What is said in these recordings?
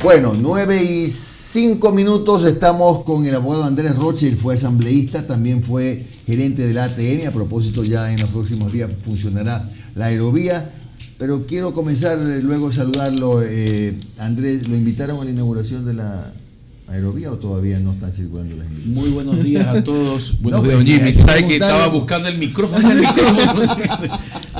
Bueno, 9:05 estamos con el abogado Andrés Rocha. Él fue asambleísta, también fue gerente de la ATM. A propósito, ya en los próximos días funcionará la aerovía. Pero quiero comenzar luego a saludarlo. Andrés, ¿lo invitaron a la inauguración de la aerovía o todavía no están circulando las invitaciones? Muy buenos días a todos. Buenos días, Jimmy. ¿Sabe que estaba buscando el micrófono?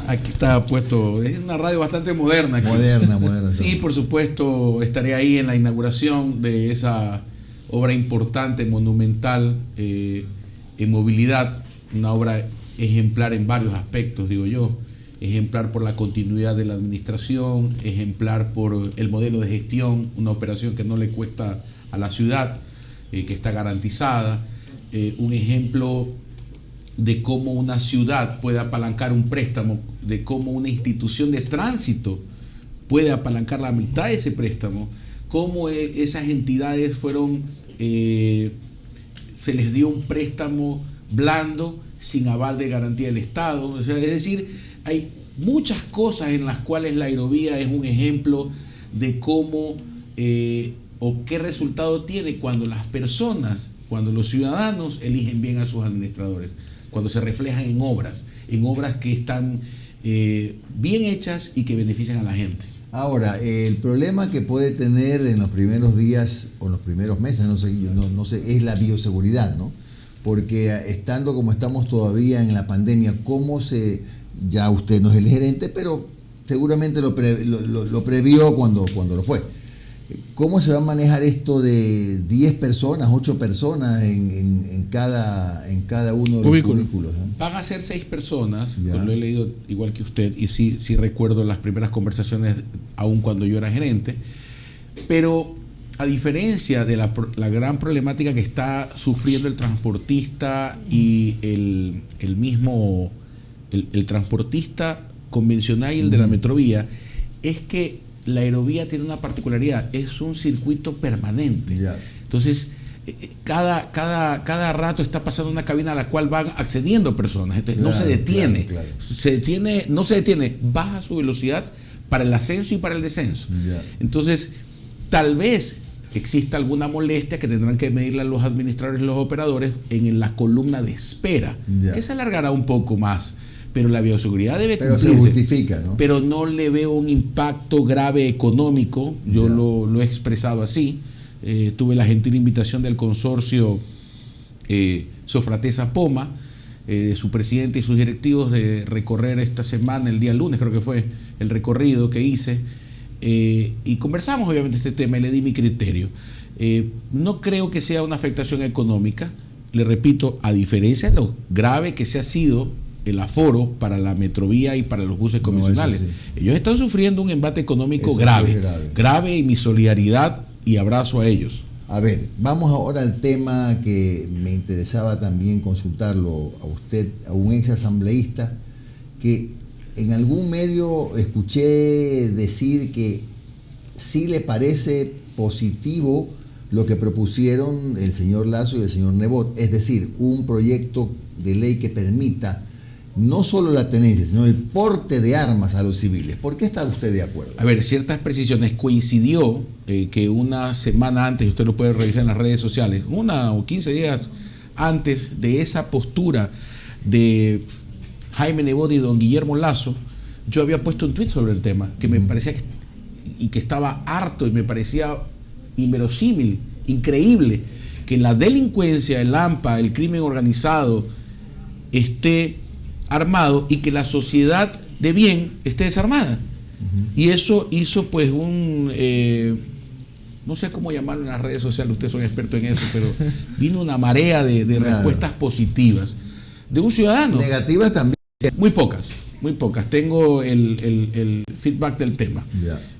Aquí está puesto. Es una radio bastante moderna aquí. Moderna. Sí, por supuesto, estaré ahí en la inauguración de esa obra importante, monumental, en movilidad. Una obra ejemplar en varios aspectos, digo yo. Ejemplar por la continuidad de la administración, ejemplar por el modelo de gestión, una operación que no le cuesta a la ciudad, que está garantizada, un ejemplo de cómo una ciudad puede apalancar un préstamo, de cómo una institución de tránsito puede apalancar la mitad de ese préstamo, cómo esas entidades fueron, se les dio un préstamo blando sin aval de garantía del Estado. O sea, es decir, hay muchas cosas en las cuales la aerovía es un ejemplo de cómo o qué resultado tiene cuando las personas, cuando los ciudadanos eligen bien a sus administradores, cuando se reflejan en obras que están bien hechas y que benefician a la gente. Ahora, el problema que puede tener en los primeros días o en los primeros meses, no sé, es la bioseguridad, ¿no? Porque estando como estamos todavía en la pandemia, ya usted no es el gerente, pero seguramente lo previó cuando lo fue. ¿Cómo se va a manejar esto de 10 personas, 8 personas en cada uno de los cubículos? Van a ser 6 personas, pues lo he leído igual que usted, y sí recuerdo las primeras conversaciones, aún cuando yo era gerente, pero a diferencia de la gran problemática que está sufriendo el transportista y el transportista convencional y el de la metrovía, es que la aerovía tiene una particularidad, es un circuito permanente. Entonces, cada rato está pasando una cabina a la cual van accediendo personas. Entonces, no se detiene. No se detiene, baja su velocidad para el ascenso y para el descenso. Entonces, tal vez exista alguna molestia que tendrán que medirle a los administradores y los operadores en la columna de espera, que se alargará un poco más. Pero la bioseguridad debe cumplirse. Pero se justifica, ¿no? Pero no le veo un impacto grave económico. Yo lo he expresado así. Tuve la gentil invitación del consorcio Sofratesa Poma, de su presidente y sus directivos, de recorrer esta semana, el día lunes creo que fue el recorrido que hice, y conversamos obviamente este tema y le di mi criterio. No creo que sea una afectación económica. Le repito, a diferencia de lo grave que se ha sido el aforo para la metrovía y para los buses convencionales. Sí. Ellos están sufriendo un embate económico grave, y mi solidaridad y abrazo a ellos. A ver, vamos ahora al tema que me interesaba también consultarlo a usted, a un ex asambleísta, que en algún medio escuché decir que sí le parece positivo lo que propusieron el señor Lasso y el señor Nebot, es decir, un proyecto de ley que permita no solo la tenencia, sino el porte de armas a los civiles. ¿Por qué está usted de acuerdo? A ver, ciertas precisiones. Coincidió que una semana antes, usted lo puede revisar en las redes sociales, 1 o 15 días antes de esa postura de Jaime Nebot y don Guillermo Lasso, yo había puesto un tuit sobre el tema, que me parecía que estaba harto y me parecía inverosímil, increíble, que la delincuencia, el AMPA, el crimen organizado esté armado y que la sociedad de bien esté desarmada. Y eso hizo pues no sé cómo llamarlo en las redes sociales, ustedes son expertos en eso, pero vino una marea de respuestas positivas de un ciudadano. Negativas también. Muy pocas. Tengo el feedback del tema.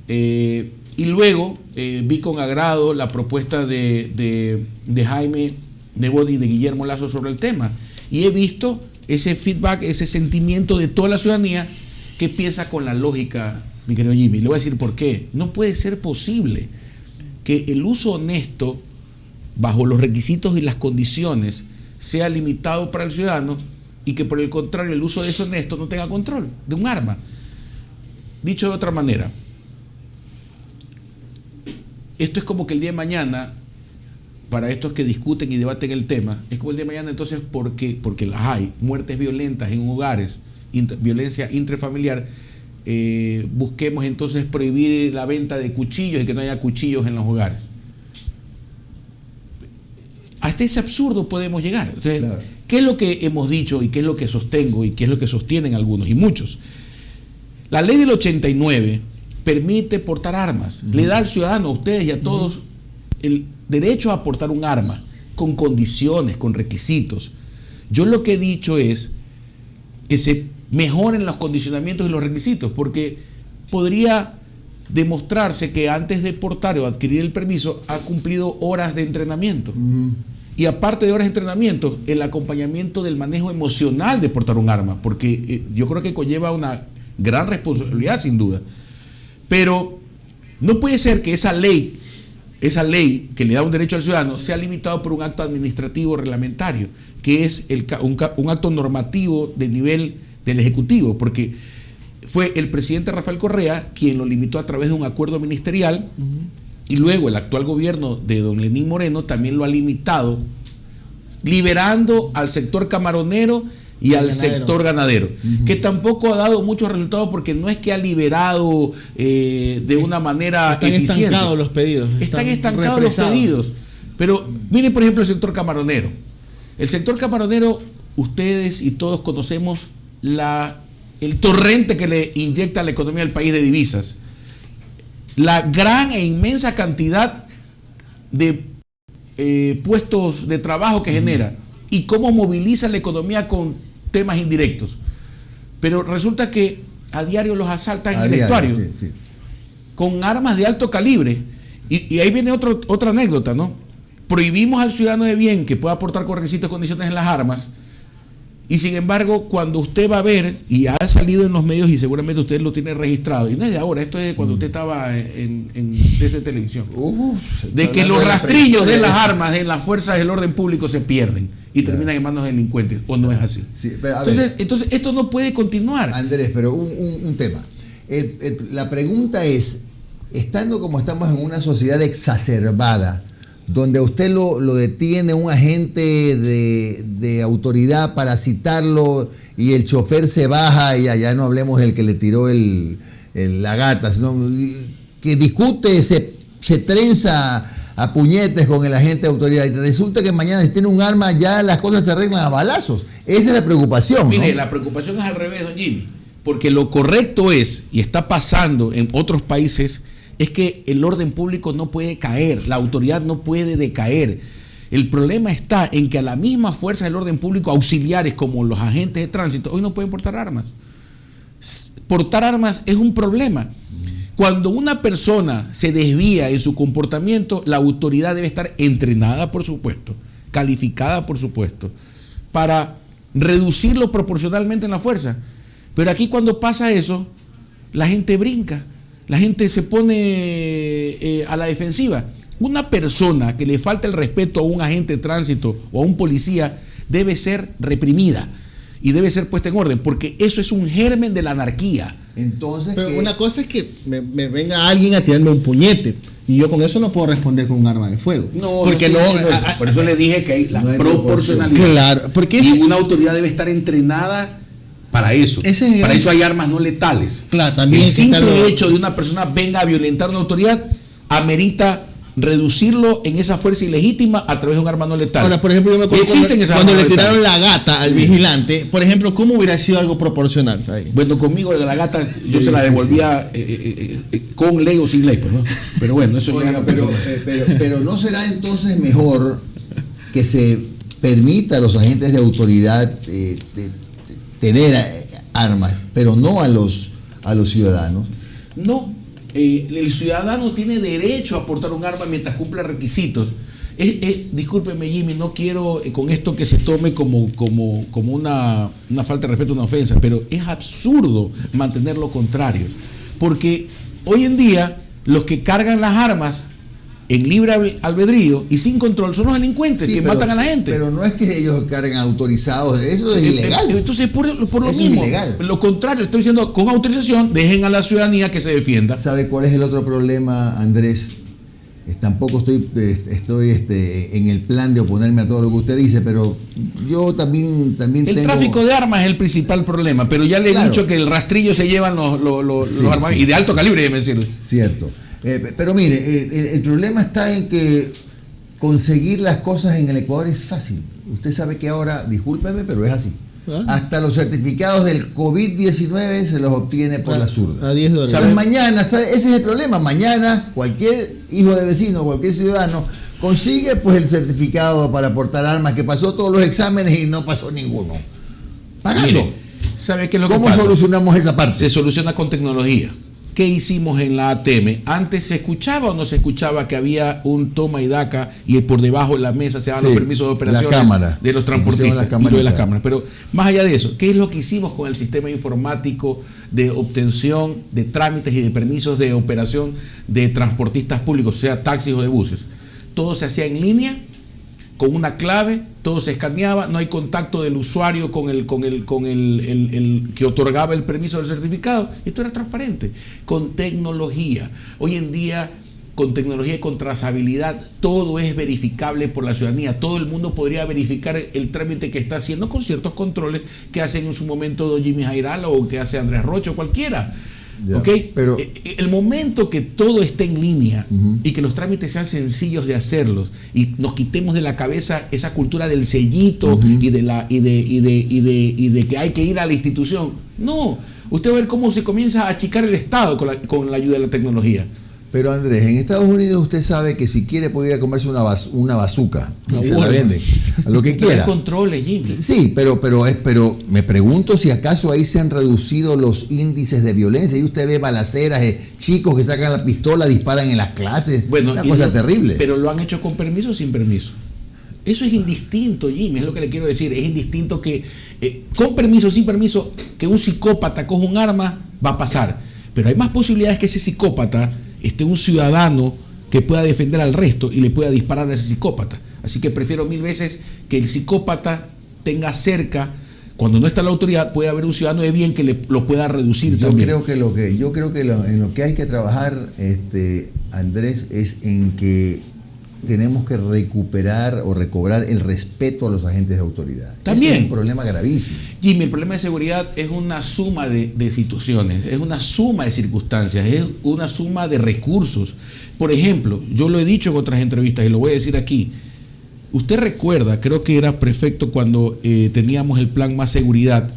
Y luego vi con agrado la propuesta de Jaime Nebot y de Guillermo Lasso sobre el tema. Y he visto ese feedback, ese sentimiento de toda la ciudadanía que piensa con la lógica, mi querido Jimmy. Le voy a decir por qué. No puede ser posible que el uso honesto, bajo los requisitos y las condiciones, sea limitado para el ciudadano y que por el contrario el uso deshonesto no tenga control de un arma. Dicho de otra manera, esto es como que el día de mañana, para estos que discuten y debaten el tema, es como el día de mañana entonces porque las hay, muertes violentas en hogares, violencia intrafamiliar, busquemos entonces prohibir la venta de cuchillos y que no haya cuchillos en los hogares. Hasta ese absurdo podemos llegar. Entonces, claro. ¿Qué es lo que hemos dicho y qué es lo que sostengo y qué es lo que sostienen algunos y muchos? La ley del 89 permite portar armas, le da al ciudadano, a ustedes y a todos, el derecho a portar un arma, con condiciones, con requisitos. Yo lo que he dicho es que se mejoren los condicionamientos y los requisitos, porque podría demostrarse que antes de portar o adquirir el permiso ha cumplido horas de entrenamiento. Y aparte de horas de entrenamiento, el acompañamiento del manejo emocional de portar un arma, porque yo creo que conlleva una gran responsabilidad, sin duda. Pero no puede ser que esa ley que le da un derecho al ciudadano sea limitado por un acto administrativo reglamentario, que es un acto normativo de nivel del Ejecutivo, porque fue el presidente Rafael Correa quien lo limitó a través de un acuerdo ministerial, y luego el actual gobierno de don Lenín Moreno también lo ha limitado, liberando al sector camaronero y al sector ganadero, que tampoco ha dado muchos resultados, porque no es que ha liberado de una manera eficiente. Están estancados los pedidos. Están estancados los pedidos. Pero miren, por ejemplo, el sector camaronero. El sector camaronero, ustedes y todos conocemos el torrente que le inyecta a la economía del país de divisas. La gran e inmensa cantidad de puestos de trabajo que genera y cómo moviliza la economía con temas indirectos. Pero resulta que a diario los asaltan en el estuario, con armas de alto calibre. Y ahí viene otra anécdota, ¿no? Prohibimos al ciudadano de bien que pueda aportar con requisitos y condiciones en las armas, y sin embargo, cuando usted va a ver, y ha salido en los medios y seguramente usted lo tiene registrado, y no es de ahora, esto es de cuando usted estaba en TC Televisión, de que los rastrillos de las armas en las fuerzas del orden público se pierden y terminan en manos de delincuentes, ¿o no es así? Sí, pero entonces esto no puede continuar. Andrés, pero un tema. La pregunta es, estando como estamos en una sociedad exacerbada, donde a usted lo detiene un agente de autoridad para citarlo y el chofer se baja, y allá no hablemos del que le tiró la gata, sino que discute, se trenza a puñetes con el agente de autoridad, y resulta que mañana si tiene un arma ya las cosas se arreglan a balazos. Esa es la preocupación, ¿no? Mire, la preocupación es al revés, don Jimmy, porque lo correcto es, y está pasando en otros países, es que el orden público no puede caer, la autoridad no puede decaer. El problema está en que a la misma fuerza del orden público, auxiliares como los agentes de tránsito, hoy no pueden portar armas. Portar armas es un problema. Cuando una persona se desvía en su comportamiento, la autoridad debe estar entrenada, por supuesto, calificada, por supuesto, para reducirlo proporcionalmente en la fuerza. Pero aquí, cuando pasa eso, la gente brinca. La gente se pone a la defensiva. Una persona que le falta el respeto a un agente de tránsito o a un policía debe ser reprimida y debe ser puesta en orden, porque eso es un germen de la anarquía. Entonces, pero una cosa es que me venga alguien a tirarme un puñete, y yo con eso no puedo responder con un arma de fuego. No, porque por eso le dije que hay la proporcionalidad. Claro, porque y una autoridad debe estar entrenada para eso. Para eso hay armas no letales. Claro, también el simple hecho de una persona venga a violentar una autoridad amerita reducirlo en esa fuerza ilegítima a través de un arma no letal. Ahora, por ejemplo, yo me acuerdo cuando le tiraron la gata al vigilante, por ejemplo, ¿cómo hubiera sido algo proporcional ahí? Bueno, conmigo la gata yo se la devolvía con ley o sin ley, pues, ¿no? Pero bueno, eso Oiga, pero ¿no será entonces mejor que se permita a los agentes de autoridad tener armas, pero no a los ciudadanos? No, el ciudadano tiene derecho a portar un arma mientras cumpla requisitos. Discúlpeme, Jimmy, no quiero con esto que se tome como una falta de respeto, una ofensa, pero es absurdo mantener lo contrario, porque hoy en día los que cargan las armas en libre albedrío y sin control son los delincuentes que matan a la gente. Pero no es que ellos carguen autorizados, eso es ilegal. Entonces, por lo eso mismo, es ilegal. Lo contrario, estoy diciendo, con autorización, dejen a la ciudadanía que se defienda. ¿Sabe cuál es el otro problema, Andrés? Tampoco estoy en el plan de oponerme a todo lo que usted dice, pero yo también el tengo... tráfico de armas es el principal problema, pero ya le he dicho que el rastrillo se llevan los armas, y de alto calibre, déjeme decirle. Cierto. Pero mire, el problema está en que conseguir las cosas en el Ecuador es fácil. Usted sabe que ahora, discúlpeme, pero es así. Hasta los certificados del COVID-19 se los obtiene por la zurda. A $10. Entonces mañana, ese es el problema, mañana cualquier hijo de vecino, cualquier ciudadano consigue pues el certificado para portar armas, que pasó todos los exámenes y no pasó ninguno. Pagando. Mire, ¿sabe qué es lo que ¿Cómo pasa? solucionamos esa parte? Se soluciona con tecnología. ¿Qué hicimos en la ATM? Antes se escuchaba o no se escuchaba que había un toma y daca y por debajo de la mesa se daban los permisos de operaciones de los transportistas y lo de las cámaras. Pero más allá de eso, ¿qué es lo que hicimos con el sistema informático de obtención de trámites y de permisos de operación de transportistas públicos, sea taxis o de buses? Todo se hacía en línea, con una clave, todo se escaneaba, no hay contacto del usuario con el que otorgaba el permiso del certificado. Esto era transparente, con tecnología. Hoy en día, con tecnología y con trazabilidad, todo es verificable por la ciudadanía. Todo el mundo podría verificar el trámite que está haciendo con ciertos controles que hacen en su momento don Jimmy Jairal o que hace Andrés Rocho, cualquiera. Ya, ¿Okay? Pero el momento que todo esté en línea y que los trámites sean sencillos de hacerlos y nos quitemos de la cabeza esa cultura del sellito y de que hay que ir a la institución, no, usted va a ver cómo se comienza a achicar el Estado con la ayuda de la tecnología. Pero Andrés, en Estados Unidos usted sabe que si quiere puede ir a comerse una bazooka y se la venden, a lo que quiera. Hay controles, Jimmy. Sí, pero me pregunto si acaso ahí se han reducido los índices de violencia. Y usted ve balaceras, chicos que sacan la pistola, disparan en las clases. Bueno, una cosa terrible. Pero lo han hecho con permiso o sin permiso. Eso es indistinto, Jimmy, es lo que le quiero decir. Es indistinto que con permiso o sin permiso, que un psicópata coja un arma, va a pasar. Pero hay más posibilidades que ese psicópata esté un ciudadano que pueda defender al resto y le pueda disparar a ese psicópata. Así que prefiero 1000 veces que el psicópata tenga cerca, cuando no está la autoridad, puede haber un ciudadano de bien que lo pueda reducir también. Yo creo que en lo que hay que trabajar, Andrés, es en que tenemos que recuperar o recobrar el respeto a los agentes de autoridad. También. Ese es un problema gravísimo. Jimmy, el problema de seguridad es una suma de situaciones, es una suma de circunstancias, es una suma de recursos. Por ejemplo, yo lo he dicho en otras entrevistas y lo voy a decir aquí. Usted recuerda, creo que era prefecto cuando teníamos el plan Más Seguridad,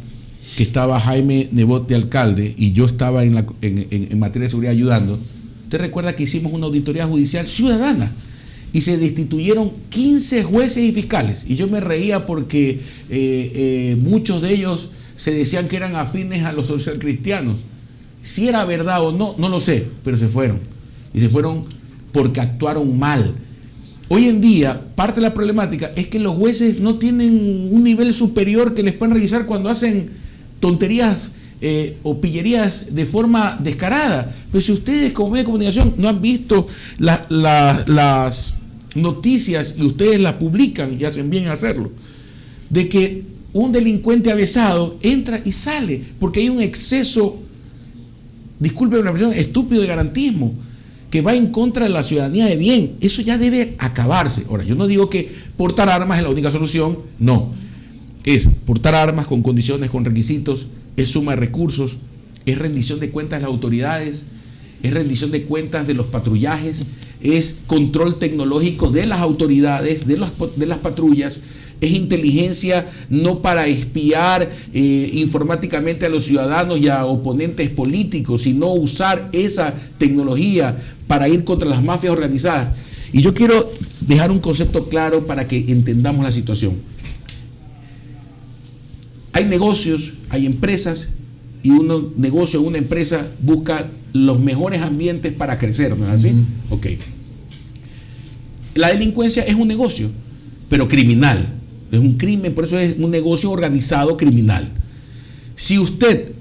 que estaba Jaime Nebot de alcalde y yo estaba en materia de seguridad ayudando. Usted recuerda que hicimos una auditoría judicial ciudadana y se destituyeron 15 jueces y fiscales. Y yo me reía porque muchos de ellos se decían que eran afines a los socialcristianos. Si era verdad o no, no lo sé, pero se fueron. Y se fueron porque actuaron mal. Hoy en día, parte de la problemática es que los jueces no tienen un nivel superior que les puedan revisar cuando hacen tonterías o pillerías de forma descarada. Pero si ustedes como medio de comunicación no han visto las noticias y ustedes las publican y hacen bien hacerlo, de que un delincuente avesado entra y sale porque hay un exceso, disculpe la expresión, estúpido de garantismo que va en contra de la ciudadanía de bien. Eso ya debe acabarse. Ahora, yo no digo que portar armas es la única solución, no. Es portar armas con condiciones, con requisitos, es suma de recursos, es rendición de cuentas de las autoridades, es rendición de cuentas de los patrullajes, es control tecnológico de las autoridades, de las patrullas, es inteligencia no para espiar informáticamente a los ciudadanos y a oponentes políticos, sino usar esa tecnología para ir contra las mafias organizadas. Y yo quiero dejar un concepto claro para que entendamos la situación. Hay negocios, hay empresas, y un negocio, una empresa busca los mejores ambientes para crecer, ¿no es así? Ok. La delincuencia es un negocio, pero criminal. Es un crimen, por eso es un negocio organizado criminal. Si usted,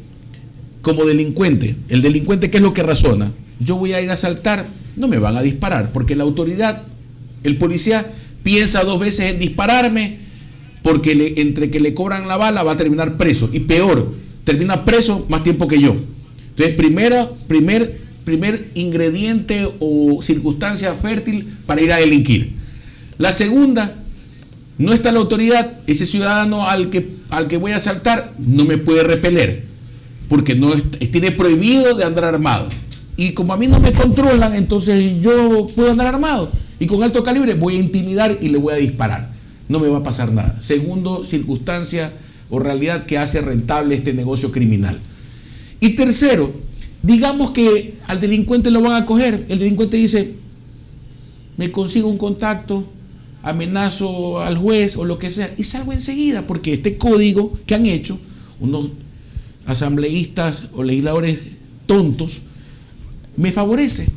como delincuente, el delincuente, ¿qué es lo que razona? Yo voy a ir a asaltar, no me van a disparar, porque la autoridad, el policía, piensa 2 veces en dispararme, porque entre que le cobran la bala va a terminar preso. Y peor, termina preso más tiempo que yo. Entonces, primer primer ingrediente o circunstancia fértil para ir a delinquir. La segunda, no está la autoridad, ese ciudadano al que voy a asaltar no me puede repeler, porque tiene prohibido de andar armado. Y como a mí no me controlan, entonces yo puedo andar armado. Y con alto calibre voy a intimidar y le voy a disparar. No me va a pasar nada. Segundo, circunstancia o realidad que hace rentable este negocio criminal. Y tercero, digamos que al delincuente lo van a coger. El delincuente dice, me consigo un contacto, amenazo al juez o lo que sea, y salgo enseguida, porque este código que han hecho unos asambleístas o legisladores tontos me favorece.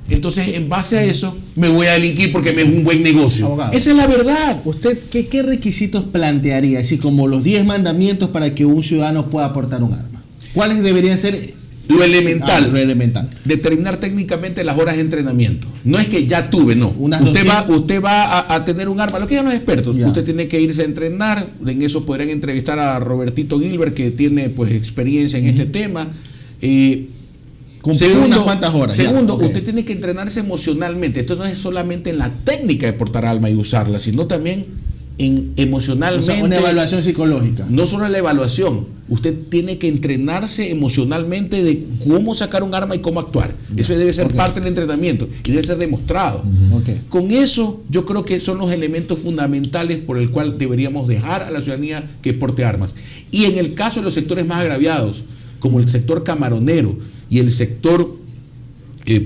Entonces, en base a eso, me voy a delinquir porque me es un buen negocio. Abogado, esa es la verdad. ¿Usted qué requisitos plantearía, así como los 10 mandamientos para que un ciudadano pueda portar un arma? ¿Cuáles deberían ser? Lo elemental. Lo elemental. Determinar técnicamente las horas de entrenamiento. No es que ya tuve, no. Usted va a tener un arma, lo que llaman los expertos. Ya. Usted tiene que irse a entrenar. En eso podrían entrevistar a Robertito Gilbert, que tiene pues experiencia en este tema. Cumplir unas cuantas horas. Segundo, usted tiene que entrenarse emocionalmente. Esto no es solamente en la técnica de portar arma y usarla, sino también emocionalmente. O sea, una evaluación psicológica. No solo la evaluación, usted tiene que entrenarse emocionalmente de cómo sacar un arma y cómo actuar. Eso debe ser parte del entrenamiento y debe ser demostrado. Con eso yo creo que son los elementos fundamentales por el cual deberíamos dejar a la ciudadanía que porte armas. Y en el caso de los sectores más agraviados, como el sector camaronero y el sector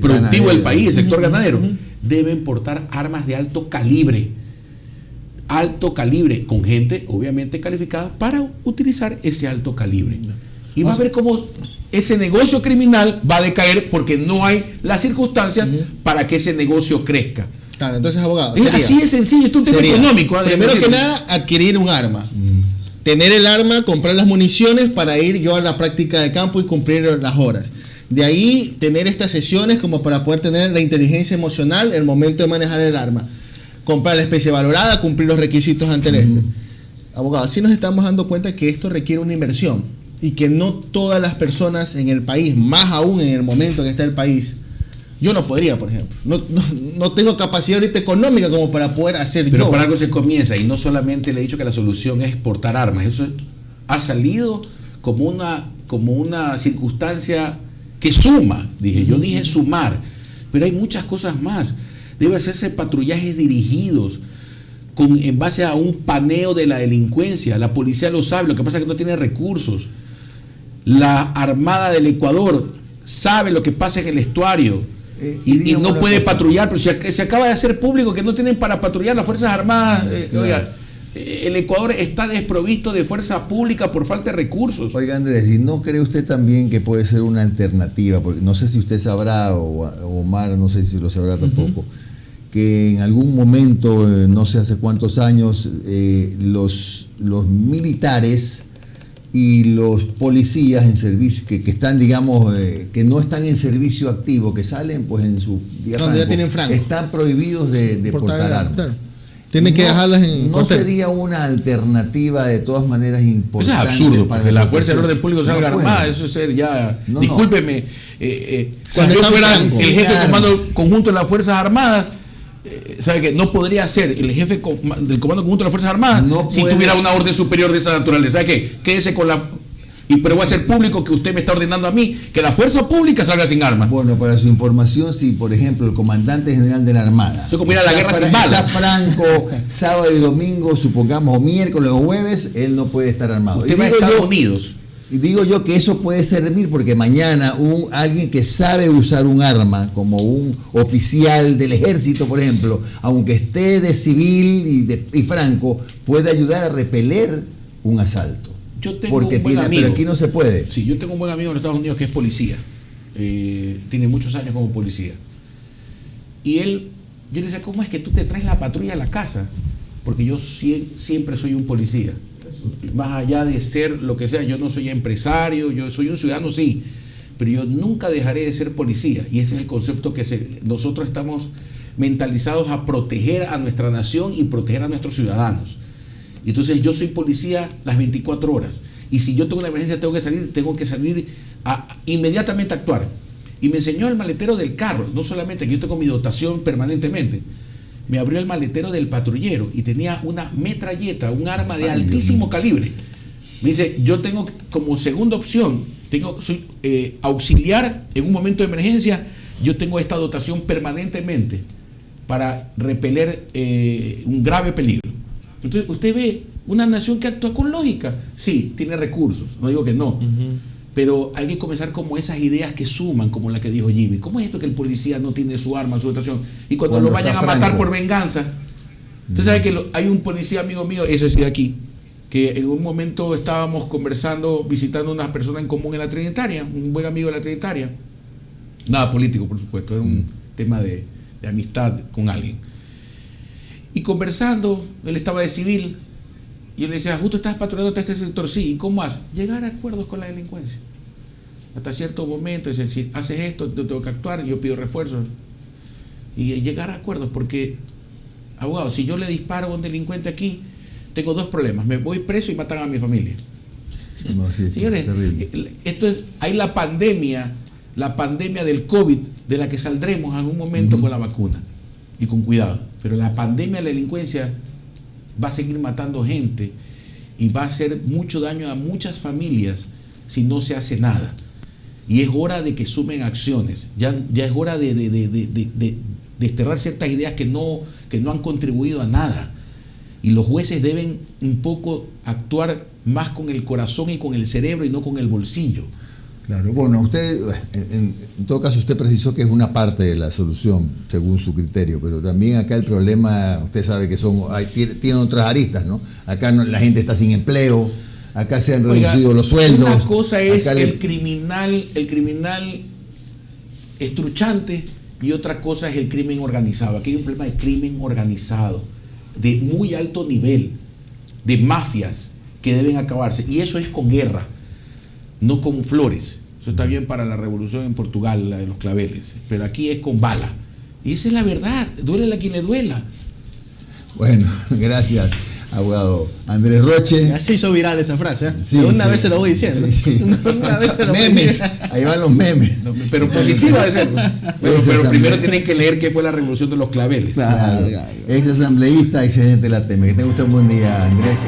productivo del país, el sector ganadero, deben portar armas de alto calibre, con gente obviamente calificada para utilizar ese alto calibre. Y va a ver cómo ese negocio criminal va a decaer porque no hay las circunstancias para que ese negocio crezca. Claro, entonces, abogado, así de sencillo, esto es un tema económico. Primero que nada, adquirir un arma. Tener el arma, comprar las municiones para ir yo a la práctica de campo y cumplir las horas. De ahí, tener estas sesiones como para poder tener la inteligencia emocional en el momento de manejar el arma. Comprar la especie valorada, cumplir los requisitos ante el Abogado, así nos estamos dando cuenta que esto requiere una inversión y que no todas las personas en el país, más aún en el momento que está el país, yo no podría, por ejemplo. No tengo capacidad ahorita económica como para poder hacer. Pero por algo se comienza, y no solamente le he dicho que la solución es portar armas. Eso ha salido como una circunstancia que suma. Yo dije sumar, pero hay muchas cosas más. Debe hacerse patrullajes dirigidos en base a un paneo de la delincuencia. La policía lo sabe, lo que pasa es que no tiene recursos. La Armada del Ecuador sabe lo que pasa en el estuario y no puede patrullar, pero se acaba de hacer público que no tienen para patrullar las Fuerzas Armadas. Oiga, el Ecuador está desprovisto de fuerza pública por falta de recursos. Oiga, Andrés, ¿y no cree usted también que puede ser una alternativa? Porque no sé si usted sabrá, o Omar, no sé si lo sabrá tampoco, que en algún momento, no sé hace cuántos años, los militares y los policías en servicio, que están, digamos, que no están en servicio activo, que salen pues en su día franco, están prohibidos de portar armas. Claro. Tienen que dejarlas en no cuartel. Sería una alternativa de todas maneras importante. Eso es absurdo, porque la fuerza del orden público salga armada, eso es ser ya. Discúlpeme, si yo fuera el jefe de comando conjunto de las Fuerzas Armadas, ¿sabe qué? No podría ser el jefe del comando conjunto de las Fuerzas Armadas si tuviera una orden superior de esa naturaleza. ¿Sabe qué? Quédese con la. Pero voy a hacer público que usted me está ordenando a mí que la fuerza pública salga sin armas. Bueno, para su información, si por ejemplo el comandante general de la Armada como ir a la guerra sin balas, está franco sábado y domingo, supongamos, o miércoles o jueves, él no puede estar armado. Usted va a Estados Unidos. Y digo yo que eso puede servir porque mañana alguien que sabe usar un arma, como un oficial del ejército, por ejemplo, aunque esté de civil y franco, puede ayudar a repeler un asalto. Yo tengo un buen amigo, pero aquí no se puede. Sí, yo tengo un buen amigo en los Estados Unidos que es policía. Tiene muchos años como policía. Y yo le decía, ¿cómo es que tú te traes la patrulla a la casa? Porque yo siempre soy un policía. Más allá de ser lo que sea, yo no soy empresario, yo soy un ciudadano, sí, pero yo nunca dejaré de ser policía. Y ese es el concepto que nosotros estamos mentalizados a proteger a nuestra nación y proteger a nuestros ciudadanos. Entonces yo soy policía las 24 horas. Y si yo tengo una emergencia, tengo que salir inmediatamente a actuar. y me enseñó el maletero del carro. No solamente que yo tengo mi dotación permanentemente, me abrió el maletero del patrullero y tenía una metralleta, un arma de altísimo calibre. Me dice, yo tengo como segunda opción, soy auxiliar en un momento de emergencia, yo tengo esta dotación permanentemente para repeler un grave peligro. Entonces usted ve una nación que actúa con lógica. Sí, tiene recursos, no digo que no, pero hay que comenzar como esas ideas que suman, como la que dijo Jimmy. ¿Cómo es esto que el policía no tiene su arma, su dotación? Y cuando lo vayan a matar por venganza. Usted sabe que hay un policía amigo mío, ese sí de aquí, que en un momento estábamos conversando, visitando unas personas en común en la Trinitaria, un buen amigo de la Trinitaria. Nada político, por supuesto, era un tema de amistad con alguien. Y conversando, él estaba de civil, y yo le decía, justo estás patrullando este sector, sí, ¿y cómo haces? Llegar a acuerdos con la delincuencia. Hasta cierto momento, dice, si haces esto, yo tengo que actuar, yo pido refuerzos. Y llegar a acuerdos, porque, abogado, si yo le disparo a un delincuente aquí, tengo dos problemas, me voy preso y matan a mi familia. No, sí, señores, hay la pandemia del COVID, de la que saldremos en algún momento con la vacuna, y con cuidado, pero la pandemia de la delincuencia va a seguir matando gente y va a hacer mucho daño a muchas familias si no se hace nada. Y es hora de que sumen acciones, ya es hora de desterrar ciertas ideas que no han contribuido a nada. Y los jueces deben un poco actuar más con el corazón y con el cerebro y no con el bolsillo. Claro, bueno, usted, en todo caso, usted precisó que es una parte de la solución, según su criterio, pero también acá el problema, usted sabe que tiene otras aristas, ¿no? Acá la gente está sin empleo, acá se han reducido los sueldos. Una cosa es el criminal estruchante y otra cosa es el crimen organizado. Aquí hay un problema de crimen organizado, de muy alto nivel, de mafias que deben acabarse, y eso es con guerra, no con flores. Eso está bien para la revolución en Portugal, la de los claveles, pero aquí es con bala, y esa es la verdad, duele a quien le duela. Bueno, gracias, abogado Andrés Roche. Ya se hizo viral esa frase, ¿eh? Sí, una vez se lo voy diciendo. Una vez se lo voy memes, diciendo. ahí van los memes. No, pero positiva de ser. Pero primero tienen que leer qué fue la revolución de los claveles. Claro. Ex asambleísta, excelente la tema. Que tenga usted un buen día, Andrés.